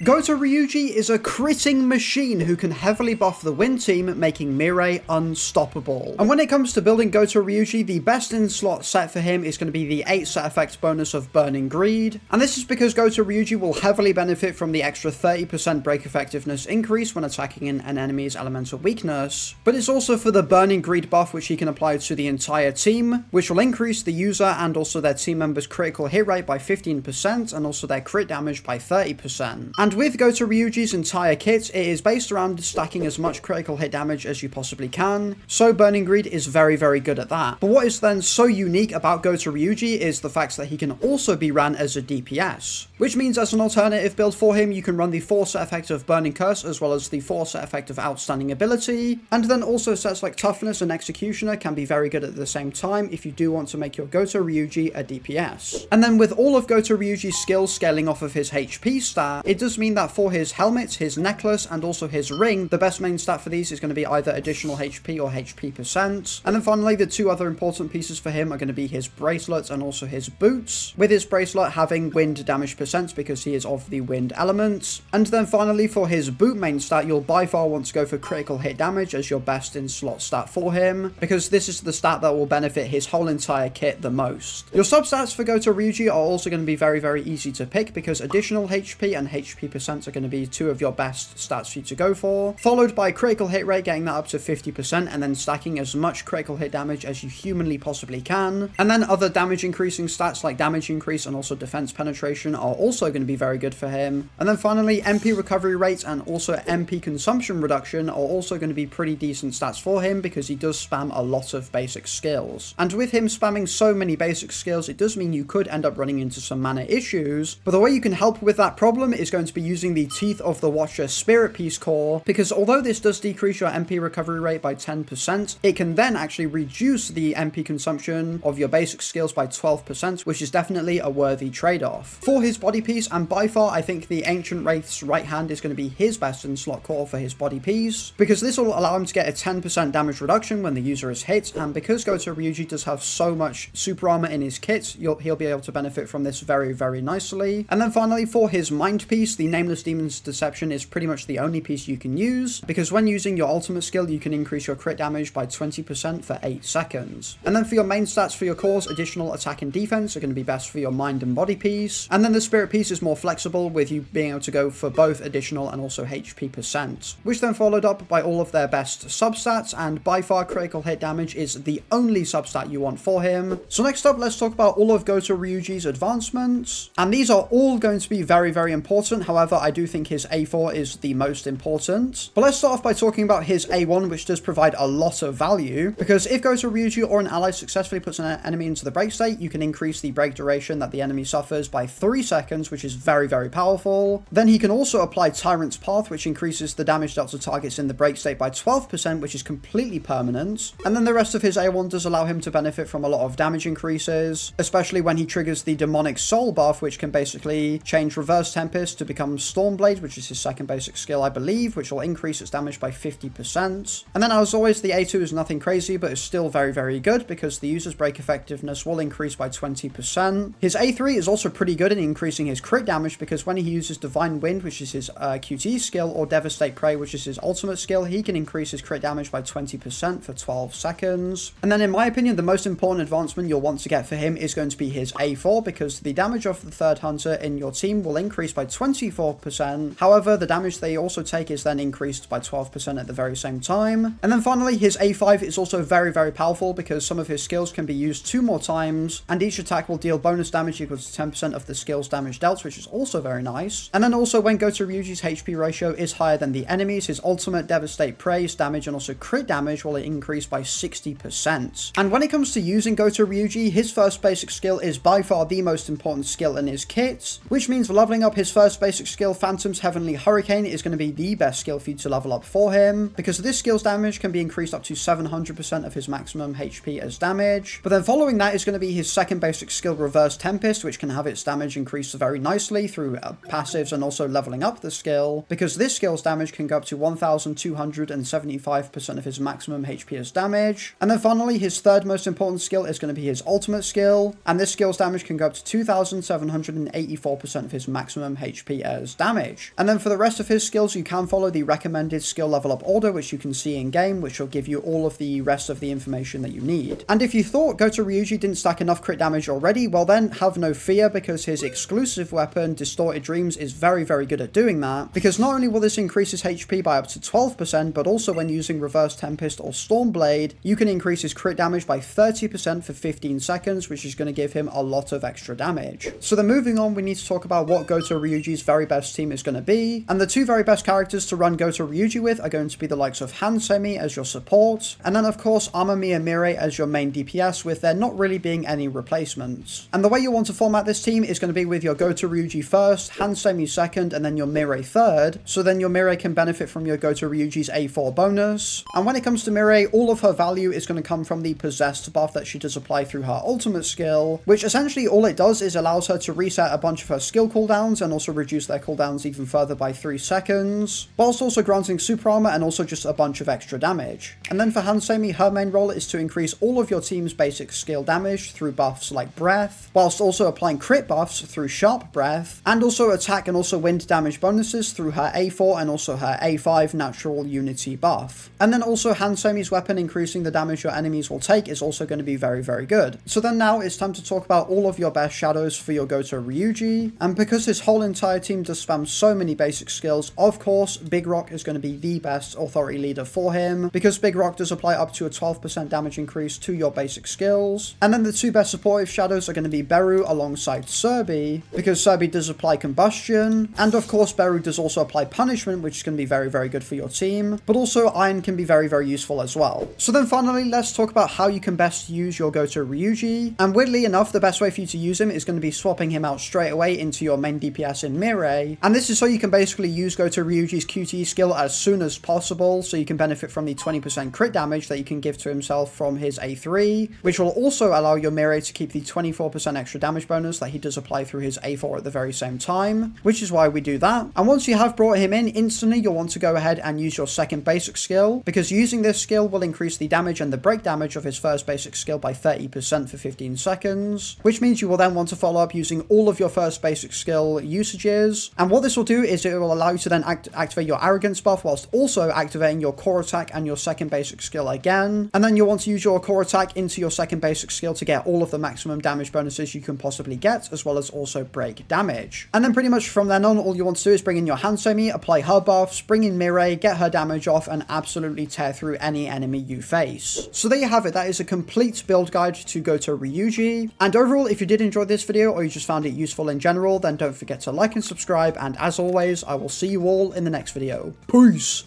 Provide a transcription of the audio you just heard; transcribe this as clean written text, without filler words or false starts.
Goto Ryuji is a critting machine who can heavily buff the Wind team, making Mirai unstoppable. And when it comes to building Goto Ryuji, the best in slot set for him is going to be the 8 set effect bonus of Burning Greed. And this is because Goto Ryuji will heavily benefit from the extra 30% break effectiveness increase when attacking an enemy's elemental weakness. But it's also for the Burning Greed buff which he can apply to the entire team, which will increase the user and also their team members' critical hit rate by 15% and also their crit damage by 30%. And with Goto Ryuji's entire kit, it is based around stacking as much critical hit damage as you possibly can, so Burning Greed is very, very good at that. But what is then so unique about Goto Ryuji is the fact that he can also be ran as a DPS, which means as an alternative build for him, you can run the 4 set effect of Burning Curse as well as the 4 set effect of Outstanding Ability, and then also sets like Toughness and Executioner can be very good at the same time if you do want to make your Goto Ryuji a DPS. And then with all of Goto Ryuji's skills scaling off of his HP stat, it does mean that for his helmet, his necklace, and also his ring, the best main stat for these is going to be either additional HP or HP percent. And then finally, the 2 other important pieces for him are going to be his bracelet and also his boots, with his bracelet having wind damage percent because he is of the wind element. And then finally, for his boot main stat, you'll by far want to go for critical hit damage as your best in slot stat for him, because this is the stat that will benefit his whole entire kit the most. Your substats for Goto Ryuji are also going to be very, very easy to pick because additional HP and HP percent are going to be 2 of your best stats for you to go for, followed by critical hit rate, getting that up to 50%, and then stacking as much critical hit damage as you humanly possibly can. And then other damage increasing stats like damage increase and also defense penetration are also going to be very good for him. And then finally, MP recovery rate and also MP consumption reduction are also going to be pretty decent stats for him because he does spam a lot of basic skills. And with him spamming so many basic skills, it does mean you could end up running into some mana issues, but the way you can help with that problem is going to be using the Teeth of the Watcher Spirit Piece core, because although this does decrease your MP recovery rate by 10%, it can then actually reduce the MP consumption of your basic skills by 12%, which is definitely a worthy trade-off. For his body piece, and by far I think the Ancient Wraith's right hand is going to be his best in slot core for his body piece, because this will allow him to get a 10% damage reduction when the user is hit, and because Goto Ryuji does have so much super armor in his kit, he'll be able to benefit from this very, very nicely. And then finally, for his mind piece, the Nameless Demon's Deception is pretty much the only piece you can use, because when using your ultimate skill, you can increase your crit damage by 20% for 8 seconds. And then for your main stats for your cores, additional attack and defense are going to be best for your mind and body piece. And then the spirit piece is more flexible, with you being able to go for both additional and also HP percent, which then followed up by all of their best substats, and by far critical hit damage is the only substat you want for him. So next up, let's talk about all of Goto Ryuji's advancements, and these are all going to be very, very important. However, I do think his A4 is the most important. But let's start off by talking about his A1, which does provide a lot of value, because if Goto Ryuji or an ally successfully puts an enemy into the break state, you can increase the break duration that the enemy suffers by 3 seconds, which is very, very powerful. Then he can also apply Tyrant's Path, which increases the damage dealt to targets in the break state by 12%, which is completely permanent. And then the rest of his A1 does allow him to benefit from a lot of damage increases, especially when he triggers the Demonic Soul buff, which can basically change Reverse Tempest to become Stormblade, which is his second basic skill, I believe, which will increase its damage by 50%. And then as always, the A2 is nothing crazy, but is still very, very good because the user's break effectiveness will increase by 20%. His A3 is also pretty good in increasing his crit damage, because when he uses Divine Wind, which is his QT skill, or Devastate Prey, which is his ultimate skill, he can increase his crit damage by 20% for 12 seconds. And then in my opinion, the most important advancement you'll want to get for him is going to be his A4, because the damage of the third hunter in your team will increase by 24%. However, the damage they also take is then increased by 12% at the very same time. And then finally, his A5 is also very, very powerful because some of his skills can be used 2 more times, and each attack will deal bonus damage equal to 10% of the skill's damage dealt, which is also very nice. And then also, when Goto Ryuji's HP ratio is higher than the enemy's, his ultimate Devastate Prey's damage and also crit damage will increase by 60%. And when it comes to using Goto Ryuji, his first basic skill is by far the most important skill in his kit, which means leveling up his first basic skill, Phantom's Heavenly Hurricane, is going to be the best skill for you to level up for him, because this skill's damage can be increased up to 700% of his maximum HP as damage. But then following that is going to be his second basic skill, Reverse Tempest, which can have its damage increased very nicely through passives and also leveling up the skill, because this skill's damage can go up to 1275% of his maximum HP as damage. And then finally, his third most important skill is going to be his ultimate skill, and this skill's damage can go up to 2784% of his maximum HP as deals damage. And then for the rest of his skills, you can follow the recommended skill level up order, which you can see in game, which will give you all of the rest of the information that you need. And if you thought Goto Ryuji didn't stack enough crit damage already, well then have no fear, because his exclusive weapon, Distorted Dreams, is very, very good at doing that, because not only will this increase his HP by up to 12%, but also when using Reverse Tempest or Stormblade, you can increase his crit damage by 30% for 15 seconds, which is going to give him a lot of extra damage. So then moving on, we need to talk about what Goto Ryuji's very best team is going to be. And the two very best characters to run Goto Ryuji with are going to be the likes of Hansemi as your support, and then of course Amamiya Mirai as your main DPS, with there not really being any replacements. And the way you want to format this team is going to be with your Goto Ryuji first, Hansemi second, and then your Mirai third, so then your Mirai can benefit from your Goto Ryuji's A4 bonus. And when it comes to Mirai, all of her value is going to come from the Possessed buff that she does apply through her ultimate skill, which essentially all it does is allows her to reset a bunch of her skill cooldowns and also reduce their cooldowns even further by 3 seconds, whilst also granting super armor and also just a bunch of extra damage. And then for Hansemi, her main role is to increase all of your team's basic skill damage through buffs like Breath, whilst also applying crit buffs through Sharp Breath, and also attack and also wind damage bonuses through her A4 and also her A5 natural unity buff. And then also Hansemi's weapon increasing the damage your enemies will take is also going to be very, very good. So then now it's time to talk about all of your best shadows for your Goto Ryuji, and because his whole entire team does spam so many basic skills, of course Big Rock is going to be the best authority leader for him, because Big Rock does apply up to a 12% damage increase to your basic skills. And then the two best supportive shadows are going to be Beru alongside Serbi, because Serbi does apply combustion, and of course Beru does also apply punishment, which is going to be very, very good for your team, but also iron can be very, very useful as well. So then finally, let's talk about how you can best use your Goto Ryuji, and weirdly enough, the best way for you to use him is going to be swapping him out straight away into your main DPS in Mirai, and this is so you can basically use Goto Ryuji's QTE skill as soon as possible, so you can benefit from the 20% crit damage that you can give to himself from his A3, which will also allow your Mirai to keep the 24% extra damage bonus that he does apply through his A4 at the very same time, which is why we do that. And once you have brought him in, instantly you'll want to go ahead and use your second basic skill, because using this skill will increase the damage and the break damage of his first basic skill by 30% for 15 seconds, which means you will then want to follow up using all of your first basic skill usages. And what this will do is it will allow you to then activate your arrogance buff whilst also activating your core attack and your second basic skill again. And then you'll want to use your core attack into your second basic skill to get all of the maximum damage bonuses you can possibly get, as well as also break damage. And then pretty much from then on, all you want to do is bring in your Hansemi, apply her buffs, bring in Mirai, get her damage off, and absolutely tear through any enemy you face. So there you have it. That is a complete build guide to Goto Ryuji. And overall, if you did enjoy this video or you just found it useful in general, then don't forget to like and subscribe. And as always, I will see you all in the next video. Peace!